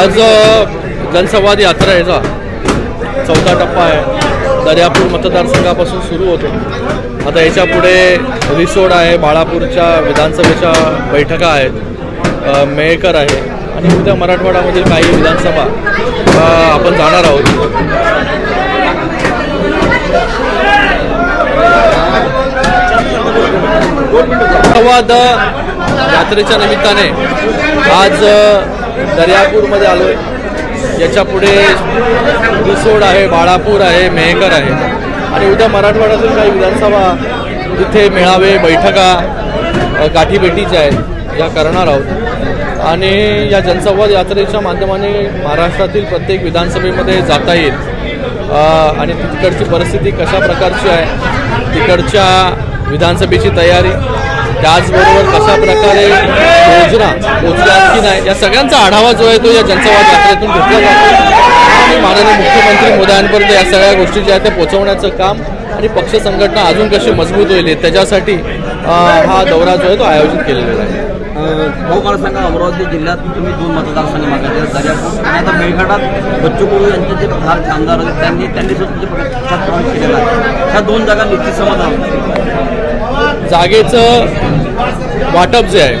आज जनसंवाद यात्रेचा चौथा टप्पा आहे. दर्यापूर मतदारसंघापासून सुरू होतो. आता याच्या पुढे रिसोड आहे, बाळापूरच्या विधानसभेच्या बैठका आहेत, मेळकर आहे आणि उद्या मराठवाड्यामधील काही विधानसभा आपण जाणार आहोत. संवाद यात्रेच्या निमित्ताने आज दर्यापूरमध्ये आलो आहे. याच्या पुढे रिसोड आहे, बाळापूर आहे, मेळकर आहे आणि उद्या मराठवाड्यातील काही विधानसभा इथे मेळावे बैठका गाठीभेटीच्या आहेत या करणार आहोत. आणि या जनसंवाद यात्रेच्या माध्यमाने महाराष्ट्रातील प्रत्येक विधानसभेमध्ये जाता येईल आणि तिकडची परिस्थिती कशा प्रकारची आहे, तिकडच्या विधानसभेची तयारी, त्याचबरोबर कशा प्रकारे योजना पोचल्या की नाही, या सगळ्यांचा आढावा जो आहे तो या जनसंवाद यात्रेतून घेतला जातो. आणि माननीय मुख्यमंत्री मोदयांपर्यंत या सगळ्या गोष्टी ज्या आहेत त्या पोहोचवण्याचं काम आणि पक्ष संघटना अजून कशी मजबूत होईल त्याच्यासाठी हा दौरा जो आहे तो आयोजित केलेला आहे. भाऊ, मला सांगा, अमरावती जिल्ह्यात तुम्ही 2 मतदारसंघ मागायचे, दर्यापूर आणि आता मेळघाटात बच्चू कडू यांचे जे प्रधान आमदार होते त्यांनी सुद्धा पक्षात प्रवेश केलेला आहे. ह्या 2 जागा निश्चित समाधान जागेचं वाटप जे आहे,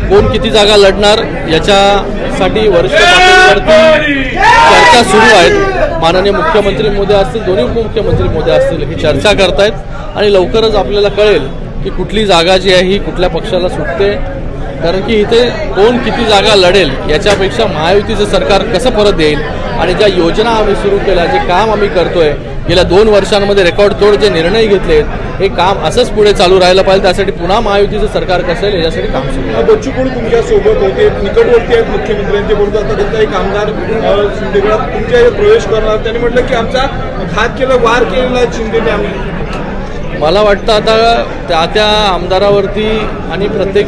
कोण किती जागा लढणार याच्यासाठी वरिष्ठ पातळीवरती चर्चा सुरू आहेत. माननीय मुख्यमंत्री मोदी असतील, दोन्ही उपमुख्यमंत्री मोदी असतील, ही चर्चा करतायत आणि लवकरच आपल्याला कळेल की कुठली जागा जी आहे ही कुठल्या पक्षाला सुटते. कारण की इथे कोण किती जागा लढेल याच्यापेक्षा महायुतीचं सरकार कसं परत येईल आणि ज्या योजना आम्ही सुरू केल्या, जे काम आम्ही करतोय गेल्या 2 वर्षांमध्ये रेकॉर्ड तोड जे निर्णय घेतलेत, हे काम असंच पुढे चालू राहायला पाहिजे. त्यासाठी पुन्हा महायुतीचं सरकार कसं येईल याच्यासाठी काम सुरू आहे. बच्चू कडू तुमच्या सोबत होते, निकटवर्ती आहेत मुख्यमंत्र्यांचे, बोलतात आता त्यांचा एक आमदार शिंदेगडात तुमच्या प्रवेश करणार. त्यांनी म्हटलं की आमचा घात केला, वार केलेला शिंदेने. आम्ही मला वाटतं आता त्या आमदारावरती आणि प्रत्येक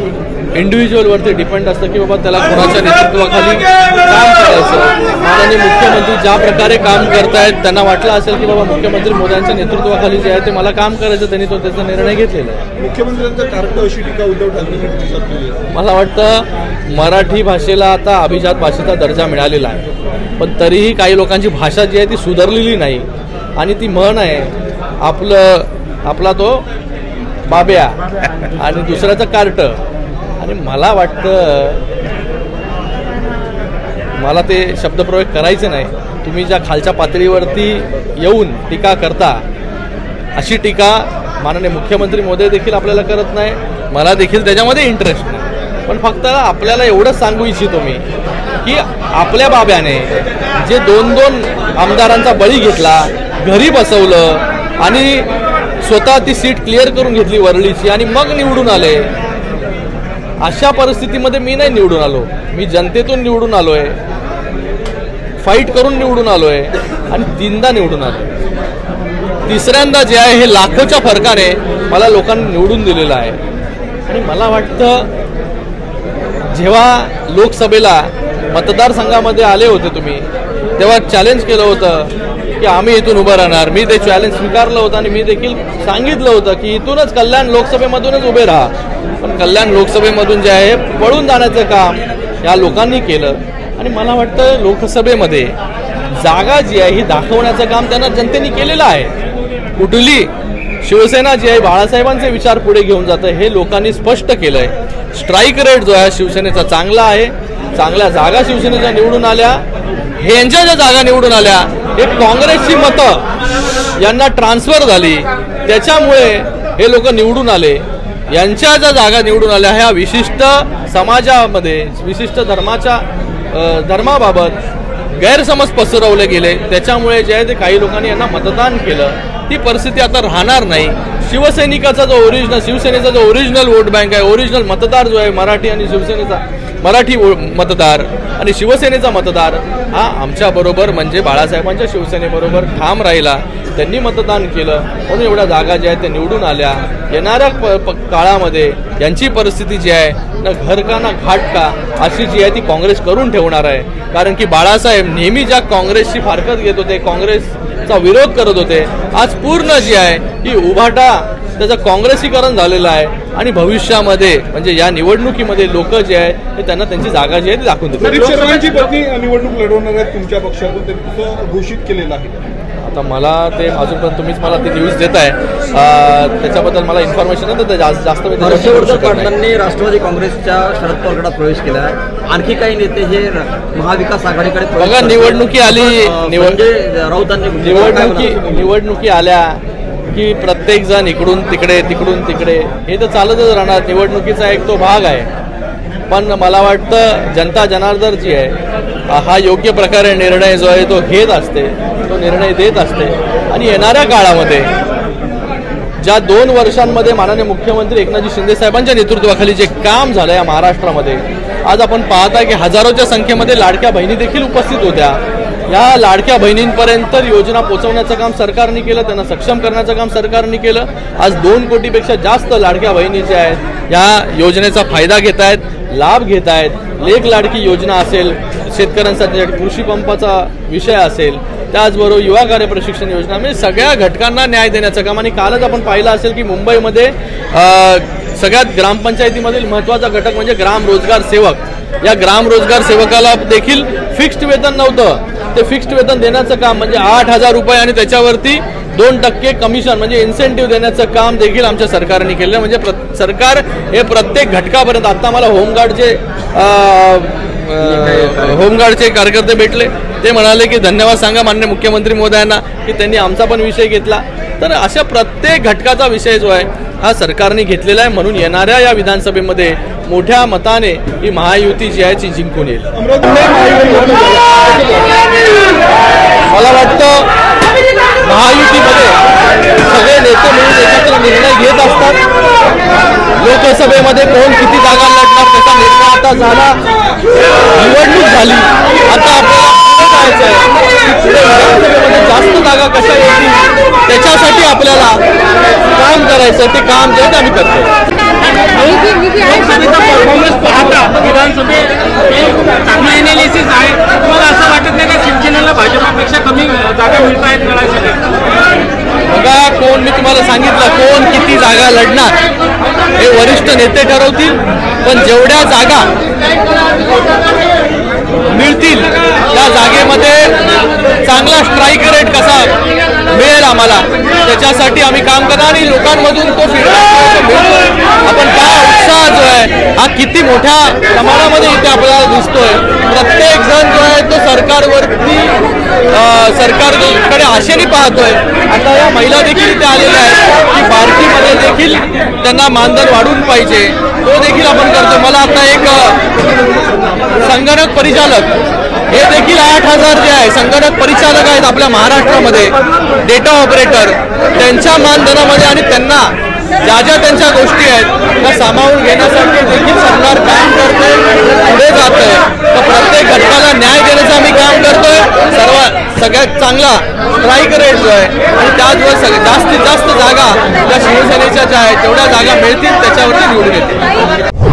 इंडिव्हिज्युअलवरती डिपेंड असतं की बाबा त्याला कोणाच्या नेतृत्वाखाली काम करायचं. माननीय मुख्यमंत्री ज्या प्रकारे काम करतायत त्यांना वाटलं असेल की बाबा मुख्यमंत्री मोदयांच्या नेतृत्वाखाली जे आहे ते मला काम करायचं, त्यांनी तो त्याचा निर्णय घेतलेला आहे. मुख्यमंत्र्यांचा कार्ट अशी टीका उद्धव ठाकरे. मला वाटतं मराठी भाषेला आता अभिजात भाषेचा दर्जा मिळालेला आहे, पण तरीही काही लोकांची भाषा जी आहे ती सुधारलेली नाही. आणि ती म्हण आहे आपला तो बाब्या आणि दुसऱ्याचं कार्ट. आणि मला वाटतं मला ते शब्दप्रयोग करायचे नाही. तुम्ही ज्या खालच्या पातळीवरती येऊन टीका करता, अशी टीका माननीय मुख्यमंत्री मोदी देखील आपल्याला करत नाही, मला देखील त्याच्यामध्ये इंटरेस्ट नाही. पण फक्त आपल्याला एवढंच सांगू इच्छितो मी की आपल्या बाब्याने जे 2 आमदारांचा बळी घेतला, घरी बसवलं आणि स्वतः ती सीट क्लिअर करून घेतली वरळीची आणि मग निवडून आले, अशा परिस्थितीमध्ये मी नाही निवडून आलो. मी जनतेतून निवडून आलोय, फाईट करून निवडून आलोय आणि 3दा निवडून आलो. 3ऱ्यांदा जे आहे हे लाखोच्या फरकाने मला लोकांनी निवडून दिलेलं आहे. आणि मला वाटतं जेव्हा लोकसभेला मतदारसंघामध्ये आले होते तुम्ही, तेव्हा चॅलेंज केलं होतं की आम्ही इथून उभं राहणार. मी ते चॅलेंज स्वीकारलं होतं आणि मी देखील सांगितलं होतं की इथूनच कल्याण लोकसभेमधूनच उभे राहा. पण कल्याण लोकसभेमधून जे आहे पळून जाण्याचं काम या लोकांनी केलं. आणि मला वाटतं लोकसभेमध्ये जागा जी आहे ही दाखवण्याचं काम त्यांना जनतेने केलेलं आहे. कुठली शिवसेना जी आहे बाळासाहेबांचे विचार पुढे घेऊन जातं हे लोकांनी स्पष्ट केलं आहे. स्ट्राईक रेट जो आहे शिवसेनेचा चांगला आहे, चांगल्या जागा शिवसेनेच्या निवडून आल्या. हे यांच्या ज्या जागा निवडून आल्या हे काँग्रेसची मतं यांना ट्रान्सफर झाली, त्याच्यामुळे हे लोक निवडून आले. यांच्या ज्या जागा निवडून आल्या ह्या विशिष्ट समाजामध्ये विशिष्ट धर्माबाबत गैरसमज पसरवले गेले, त्याच्यामुळे जे आहे ते काही लोकांनी यांना मतदान केलं. ही परिस्थिती आता राहणार नाही. शिवसैनिकाचा जो शिवसेनेचा जो ओरिजिनल वोट बँक आहे, ओरिजिनल मतदार जो आहे मराठी आणि शिवसेनेचा मराठी मतदार आणि शिवसेनेचा मतदार, हा आमच्याबरोबर म्हणजे बाळासाहेबांच्या शिवसेनेबरोबर ठाम राहिला, त्यांनी मतदान केलं म्हणून एवढ्या जागा ज्या आहेत त्या निवडून आल्या. येणाऱ्या काळामध्ये यांची परिस्थिती जी आहे ना घर का ना घाट का अशी जी आहे ती काँग्रेस करून ठेवणार आहे. कारण की बाळासाहेब नेहमी ज्या काँग्रेसची फारकत घेत होते, काँग्रेसचा विरोध करत होते, आज पूर्ण जी आहे ही उभाटा त्याचं काँग्रेसीकरण झालेलं आहे. आणि भविष्यामध्ये म्हणजे या निवडणुकीमध्ये लोक जे आहेत ते त्यांना त्यांची जागा जी आहे ती दाखवून देतात. शर्मांची पत्नी निवडणूक लढवणार आहेत तुमच्या पक्षातून, ते तसं घोषित केलेलं आहे. आता मला ते अजूनपर्यंत तुम्हीच मला ती न्यूज देताय, त्याच्याबद्दल मला इन्फॉर्मेशन आहे तर जास्त मी हर्षवर्धन पाटलांनी राष्ट्रवादी काँग्रेसच्या शरद पवार गटात प्रवेश केला आहे. आणखी काही नेते हे महाविकास आघाडीकडे बघा निवडणुकी आली, राऊतांनी निवडणुकी आल्या की प्रत्येक जण इकडून तिकडे हे तर चालतच राहणार. निवडणुकीचा एक तो भाग आहे. पण मला वाटतं जनता जनार्दन जी आहे हा योग्य प्रकारे निर्णय जो आहे तो घेत असते, तो निर्णय देत असते. आणि येणाऱ्या काळामध्ये ज्या 2 वर्षांमध्ये माननीय मुख्यमंत्री एकनाथजी शिंदे साहेबांच्या नेतृत्वाखाली जे काम झालं या महाराष्ट्रामध्ये, आज आपण पाहता की हजारोच्या संख्येमध्ये लाडक्या बहिणी देखील उपस्थित होत्या. या लाडक्या बहिणींपर्यंत योजना पोहोचवण्याचं काम सरकारने केलं, त्यांना सक्षम करण्याचं काम सरकारने केलं. आज 2 कोटीपेक्षा जास्त लाडक्या बहिणी ज्या आहेत या योजनेचा फायदा घेत आहेत, लाभ घेत आहेत. लेक लाडकी योजना असेल, शेतकऱ्यांसाठी कृषी पंपाचा विषय असेल, त्याचबरोबर युवा कार्य प्रशिक्षण योजना, म्हणजे सगळ्या घटकांना न्याय देण्याचं काम. आणि कालच आपण पाहिलं असेल की मुंबईमध्ये सगळ्यात ग्रामपंचायतीमधील महत्त्वाचा घटक म्हणजे ग्राम रोजगार सेवक. या ग्राम रोजगार सेवकाला देखील फिक्स्ड वेतन नव्हतं, ते फिक्स्ड वेतन देण्याचं काम म्हणजे 8,000 रुपये आणि त्याच्यावरती 2% कमिशन म्हणजे इन्सेंटिव्ह देण्याचं काम देखील आमच्या सरकारने केलं. म्हणजे सरकार हे प्रत्येक घटकापर्यंत. आता मला होमगार्डचे कार्यकर्ते भेटले, ते म्हणाले की धन्यवाद सांगा माननीय मुख्यमंत्री महोदयांना की त्यांनी आमचा पण विषय घेतला. तर अशा प्रत्येक घटकाचा विषय जो आहे हा सरकारने घेतलेला आहे. म्हणून येणाऱ्या या विधानसभेमध्ये मोठ्या मताने ही महायुती जी आहे ती जिंकून येईल. मला वाटतं महायुतीमध्ये सगळे नेते मिळून एकत्र निर्णय घेत असतात. लोकसभेमध्ये कोण किती जागा लढणार त्याचा निर्णय आता झाला, निवडणूक झाली. आता आपल्याला जायचं आहे की विधानसभेमध्ये जास्त जागा कशा येतील त्याच्यासाठी आपल्याला काम करायचं. ते काम जे आम्ही करतो. परफॉर्मन्स पाहता विधानसभेत चांगलं एनालिसिस आहे. तुम्हाला असं वाटत नाही का शिवसेनेला भाजपापेक्षा कमी जागा मिळत आहेत बघा, कोण मी तुम्हाला सांगितलं कोण किती जागा लढणार हे वरिष्ठ नेते ठरवतील. पण जेवढ्या जागा मिळतील त्या जागेमध्ये चांगला स्ट्राईक रेट कसा मिळेल आम्हाला त्याच्यासाठी आम्ही काम करणार. आणि लोकांमधून तो फीडबॅक मिळतो. आपण काय उत्साह जो आहे हा किती मोठ्या प्रमाणामध्ये इथे आपल्याला दिसतोय. प्रत्येक जण जो आहे तो सरकारकडे आशेने पाहतोय. आता या महिला देखील इथे आलेल्या आहेत की बार्टीमध्ये देखील त्यांना मानधन वाढवून पाहिजे, तो देखील आपण करतो. मला आता एक संगणक परिचालक हे देखील 8,000 जे आहे संगणक परिचालक आहेत आपल्या महाराष्ट्रामध्ये, डेटा ऑपरेटर, त्यांच्या मानधनामध्ये आणि त्यांना ज्या ज्या त्यांच्या गोष्टी आहेत त्या सामावून घेण्यासाठी देखील सरकार काम करतंय, पुढे जातंय. तर प्रत्येक घटकाला न्याय देण्याचं आम्ही काम करतोय. सगळ्यात चांगला स्ट्राईक रेट जो आहे आणि त्याचबरोबर जास्तीत जास्त जागा ज्या शिवसेनेच्या ज्या आहेत तेवढ्या जागा मिळतील त्याच्यावरती निवडून येतील.